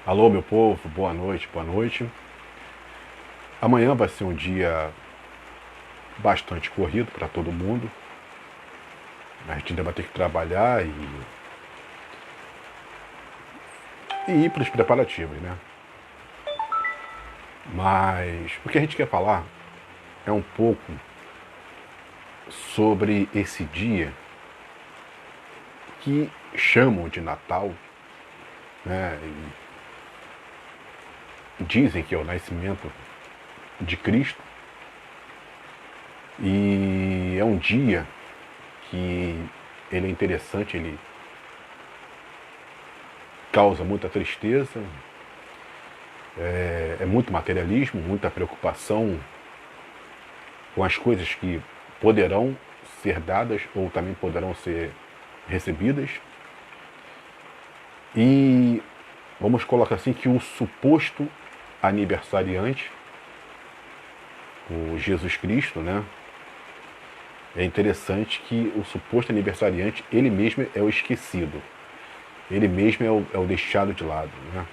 Alô, meu povo, boa noite, boa noite. Amanhã vai ser um dia bastante corrido para todo mundo. A gente ainda vai ter que trabalhar e ir para os preparativos, né? Mas o que a gente quer falar é um pouco sobre esse dia que chamam de Natal, né? E dizem que é o nascimento de Cristo. E é um dia que ele é interessante, ele causa muita tristeza, é muito materialismo, muita preocupação com as coisas que poderão ser dadas ou também poderão ser recebidas. E vamos colocar assim que o suposto aniversariante, o Jesus Cristo, né? É interessante que o suposto aniversariante, ele mesmo é o esquecido. Ele mesmo é o deixado de lado, né?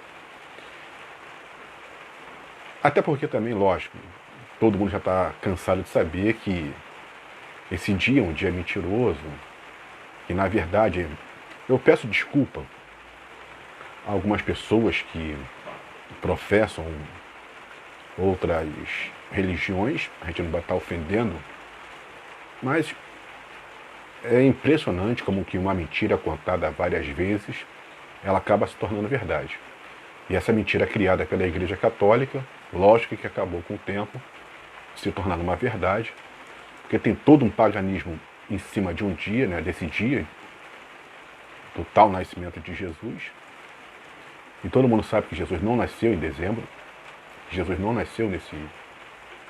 Até porque também, lógico, todo mundo já está cansado de saber que esse dia é um dia mentiroso, que na verdade, eu peço desculpa a algumas pessoas que professam outras religiões, a gente não vai estar ofendendo, mas é impressionante como que uma mentira contada várias vezes, ela acaba se tornando verdade. E essa mentira criada pela Igreja Católica, lógico que acabou com o tempo se tornando uma verdade, porque tem todo um paganismo em cima de um dia, né, desse dia, do tal nascimento de Jesus. E todo mundo sabe que Jesus não nasceu em dezembro, que Jesus não nasceu nesse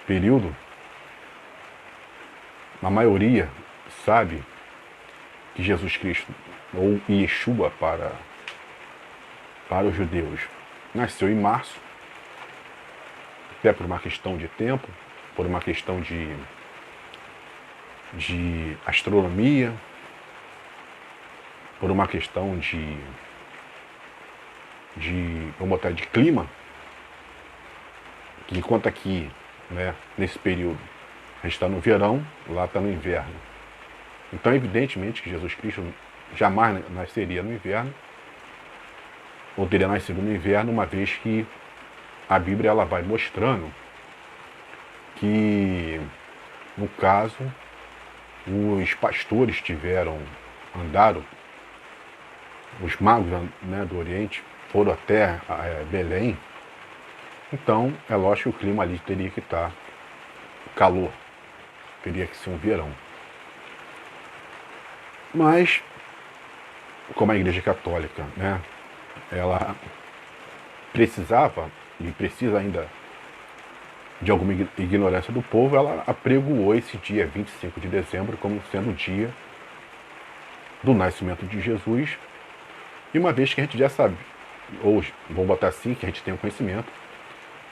período. A maioria sabe que Jesus Cristo, ou Yeshua para os judeus, nasceu em março, até por uma questão de tempo, por uma questão de astronomia, por uma questão vamos botar, de clima, que enquanto aqui, né, nesse período, a gente está no verão, lá está no inverno. Então, evidentemente que Jesus Cristo jamais nasceria no inverno, ou teria nascido no inverno, uma vez que a Bíblia ela vai mostrando que, no caso, os pastores andaram, os magos, né, do Oriente foram até Belém. Então, é lógico que o clima ali teria que estar calor, teria que ser um verão. Mas, como a Igreja Católica, né, ela precisava e precisa ainda de alguma ignorância do povo, ela apregoou esse dia 25 de dezembro como sendo o dia do nascimento de Jesus. E uma vez que a gente já sabe, ou vamos botar assim, que a gente tem o conhecimento,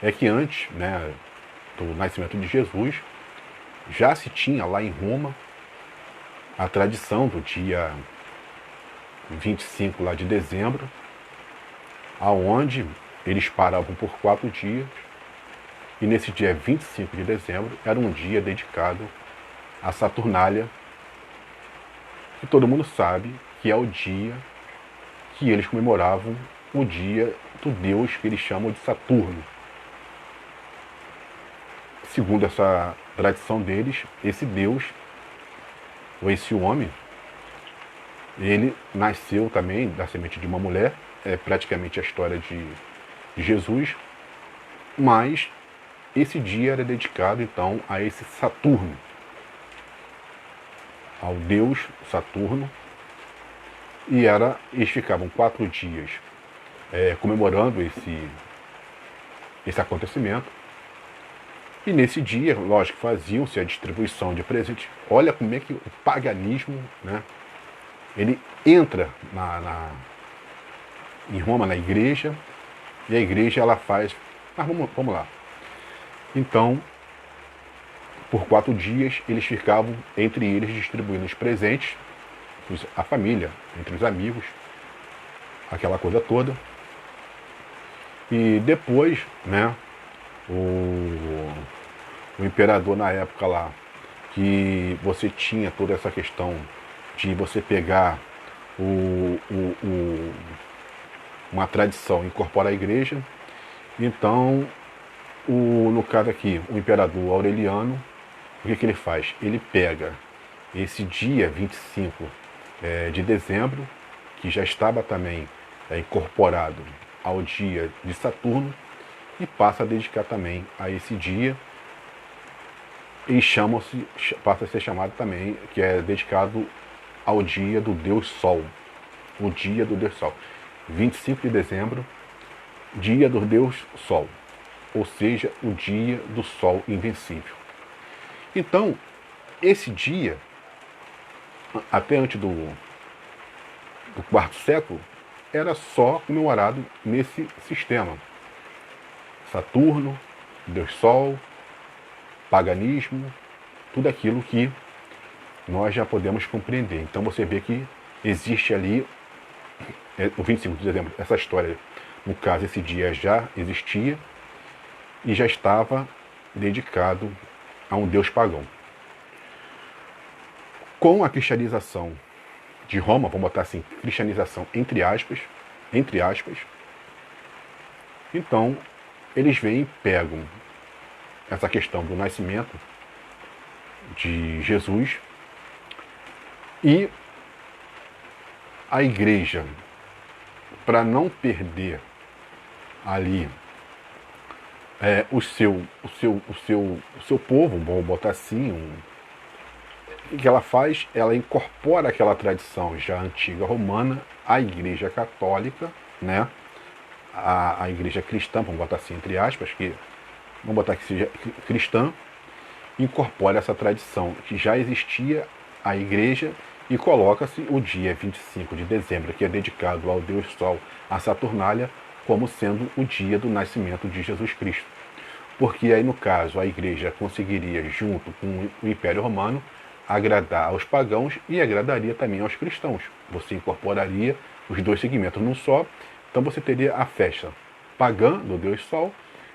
é que antes, né, do nascimento de Jesus, já se tinha lá em Roma a tradição do dia 25 lá de dezembro, aonde eles paravam por 4 dias, e nesse dia 25 de dezembro era um dia dedicado à Saturnália, que todo mundo sabe que é o dia que eles comemoravam, o dia do deus que eles chamam de Saturno. Segundo essa tradição deles, esse deus, ou esse homem, ele nasceu também da semente de uma mulher, é praticamente a história de Jesus, mas esse dia era dedicado então a esse Saturno, ao deus Saturno, e eles ficavam 4 dias comemorando esse acontecimento. E nesse dia, lógico, faziam-se a distribuição de presentes. Olha como é que o paganismo, né, ele entra em Roma, na igreja, e a igreja ela faz. Mas vamos lá. Então, por 4 dias, eles ficavam entre eles distribuindo os presentes, a família, entre os amigos, aquela coisa toda. E depois, né, o imperador na época lá, que você tinha toda essa questão de você pegar uma tradição e incorporar a igreja. Então, no caso aqui, o imperador Aureliano, o que ele faz? Ele pega esse dia 25 de dezembro, que já estava também incorporado ao dia de Saturno, e passa a dedicar também a esse dia, e passa a ser chamado também, que é dedicado ao dia do Deus Sol. O dia do Deus Sol. 25 de dezembro, dia do Deus Sol. Ou seja, o dia do Sol invencível. Então, esse dia, até antes do quarto século, era só comemorado nesse sistema. Saturno, Deus Sol, paganismo, tudo aquilo que nós já podemos compreender. Então você vê que existe ali, o 25 de dezembro, essa história, no caso, esse dia já existia e já estava dedicado a um deus pagão. Com a cristianização de Roma, vamos botar assim, cristianização entre aspas, então eles vêm e pegam essa questão do nascimento de Jesus e a igreja, para não perder ali o seu povo, vamos botar assim, o que ela faz? Ela incorpora aquela tradição já antiga romana à igreja católica, né? A igreja cristã, vamos botar assim entre aspas, que vamos botar que seja cristã, incorpora essa tradição que já existia à igreja e coloca-se o dia 25 de dezembro, que é dedicado ao Deus Sol, a Saturnália, como sendo o dia do nascimento de Jesus Cristo. Porque aí, no caso, a igreja conseguiria, junto com o Império Romano, agradar aos pagãos e agradaria também aos cristãos. Você incorporaria os dois segmentos num só, então você teria a festa pagã do Deus Sol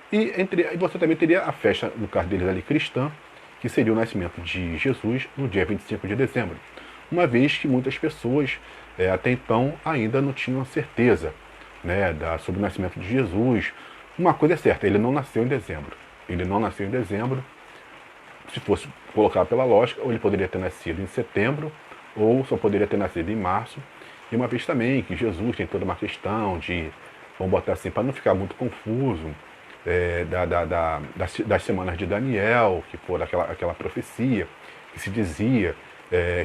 e você também teria a festa, no caso deles ali, cristã, que seria o nascimento de Jesus no dia 25 de dezembro. Uma vez que muitas pessoas até então ainda não tinham certeza, né, sobre o nascimento de Jesus. Uma coisa é certa, ele não nasceu em dezembro. Ele não nasceu em dezembro. Se fosse colocar pela lógica, ou ele poderia ter nascido em setembro, ou só poderia ter nascido em março. E uma vez também que Jesus tem toda uma questão de, vamos botar assim, para não ficar muito confuso, das semanas de Daniel, que foi aquela profecia, que se dizia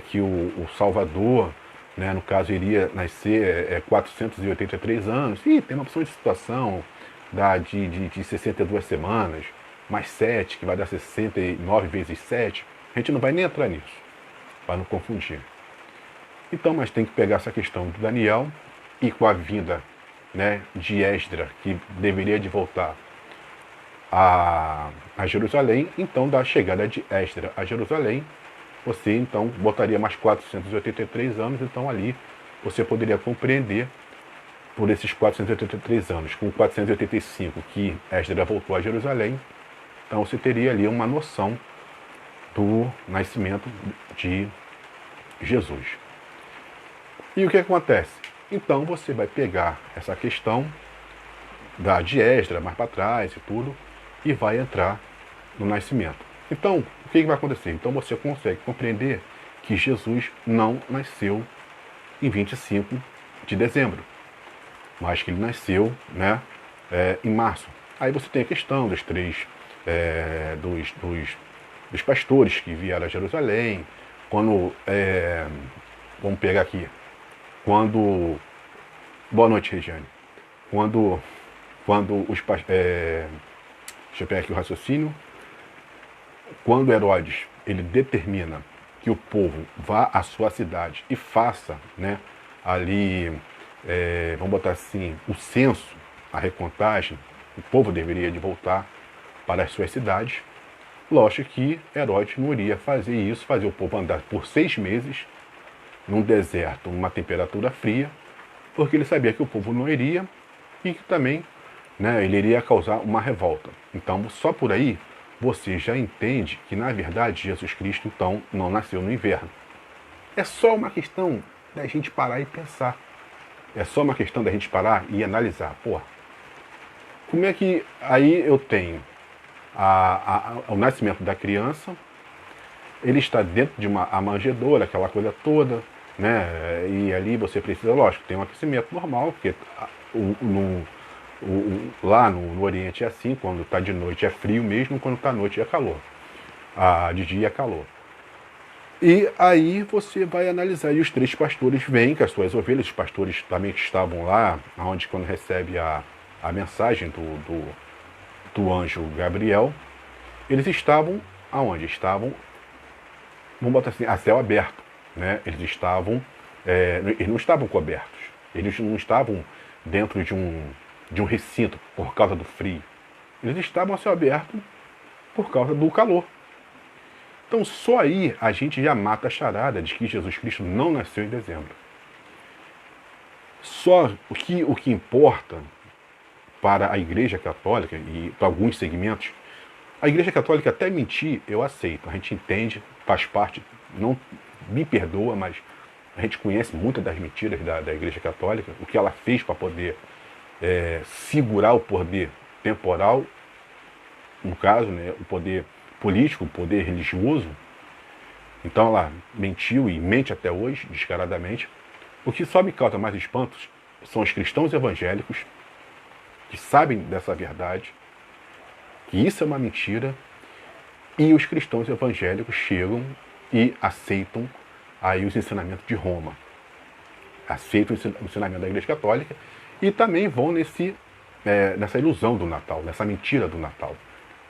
que o Salvador, né, no caso, iria nascer 483 anos. E tem uma opção de situação de 62 semanas, mais 7, que vai dar 69 vezes 7. A gente não vai nem entrar nisso, para não confundir. Então, mas tem que pegar essa questão do Daniel e com a vinda, né, de Esdra, que deveria de voltar a Jerusalém. Então, da chegada de Esdra a Jerusalém, você então botaria mais 483 anos. Então ali você poderia compreender, por esses 483 anos, com 485 que Esdra voltou a Jerusalém, então você teria ali uma noção do nascimento de Jesus. E o que acontece? Então você vai pegar essa questão de Esdra mais para trás e tudo, e vai entrar no nascimento. Então, o que vai acontecer? Então você consegue compreender que Jesus não nasceu em 25 de dezembro, mas que ele nasceu, né, em março. Aí você tem a questão dos dos pastores que vieram a Jerusalém, quando, vamos pegar aqui, quando, boa noite, Regiane, quando os deixa eu pegar aqui o raciocínio, quando Herodes ele determina que o povo vá à sua cidade e faça, né, ali, vamos botar assim, o censo, a recontagem, o povo deveria de voltar para as suas cidades. Lógico que Herodes não iria fazer isso, fazer o povo andar por 6 meses num deserto, numa temperatura fria, porque ele sabia que o povo não iria e que também né, ele iria causar uma revolta. Então, só por aí, você já entende que, na verdade, Jesus Cristo, então, não nasceu no inverno. É só uma questão da gente parar e pensar. É só uma questão da gente parar e analisar. Pô, como é que aí eu tenho o nascimento da criança, ele está dentro de a manjedoura, aquela coisa toda, né? E ali você precisa, lógico, tem um aquecimento normal, porque lá no Oriente é assim, quando está de noite é frio mesmo, quando está à noite é calor. De dia é calor. E aí você vai analisar, e os 3 pastores vêm com as suas ovelhas, os pastores também que estavam lá, onde quando recebe a mensagem do anjo Gabriel, eles estavam aonde? Estavam, vamos botar assim, a céu aberto, né? Eles não estavam cobertos, eles não estavam dentro de um recinto por causa do frio, eles estavam a céu aberto por causa do calor. Então só aí a gente já mata a charada de que Jesus Cristo não nasceu em dezembro. Só o que importa para a Igreja Católica e para alguns segmentos, a Igreja Católica até mentir eu aceito, a gente entende, faz parte, não me perdoa, mas a gente conhece muitas das mentiras da Igreja Católica, o que ela fez para poder segurar o poder temporal, no caso, né, o poder político, o poder religioso. Então ela mentiu e mente até hoje, descaradamente. O que só me causa mais espantos são os cristãos evangélicos, que sabem dessa verdade, que isso é uma mentira, e os cristãos evangélicos chegam e aceitam aí os ensinamentos de Roma. Aceitam o ensinamento da Igreja Católica e também vão nessa ilusão do Natal, nessa mentira do Natal.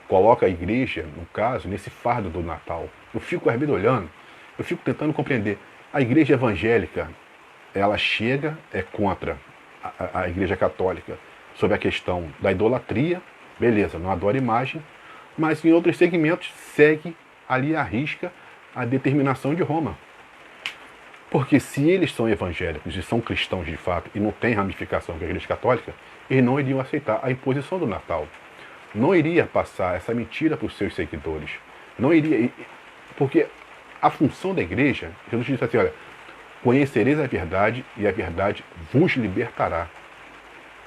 Coloca a igreja, no caso, nesse fardo do Natal. Eu fico às vezes olhando, eu fico tentando compreender. A igreja evangélica, ela chega, contra a igreja católica sobre a questão da idolatria, beleza, não adora imagem, mas em outros segmentos segue ali à risca a determinação de Roma. Porque se eles são evangélicos e são cristãos de fato e não tem ramificação com a igreja católica, eles não iriam aceitar a imposição do Natal. Não iria passar essa mentira para os seus seguidores. Não iria. Porque a função da igreja, Jesus disse assim: olha, conhecereis a verdade e a verdade vos libertará.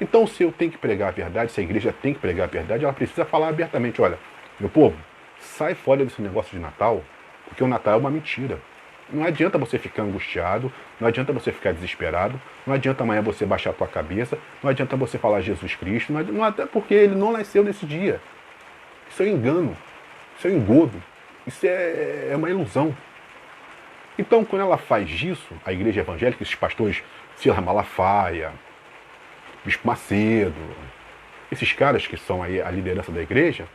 Então, se eu tenho que pregar a verdade, se a igreja tem que pregar a verdade, ela precisa falar abertamente: olha, meu povo, sai fora desse negócio de Natal, porque o Natal é uma mentira. Não adianta você ficar angustiado, não adianta você ficar desesperado, não adianta amanhã você baixar a tua cabeça, não adianta você falar Jesus Cristo, não adianta, porque ele não nasceu nesse dia. Isso é um engano, isso é um engodo, isso é uma ilusão. Então, quando ela faz isso, a igreja evangélica, esses pastores, Silas Malafaia, Bispo Macedo, esses caras que são aí a liderança da igreja,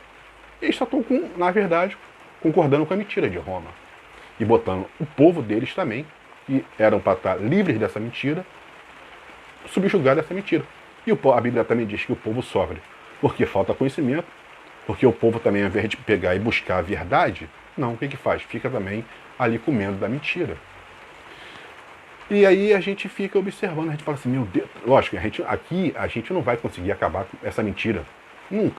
eles só estão, na verdade, concordando com a mentira de Roma. E botando o povo deles também, que eram para estar livres dessa mentira, subjugar dessa mentira. E a Bíblia também diz que o povo sofre porque falta conhecimento, porque o povo também, ao invés de pegar e buscar a verdade, não, o que faz? Fica também ali comendo da mentira. E aí a gente fica observando, a gente fala assim, meu Deus, lógico, aqui a gente não vai conseguir acabar com essa mentira, nunca.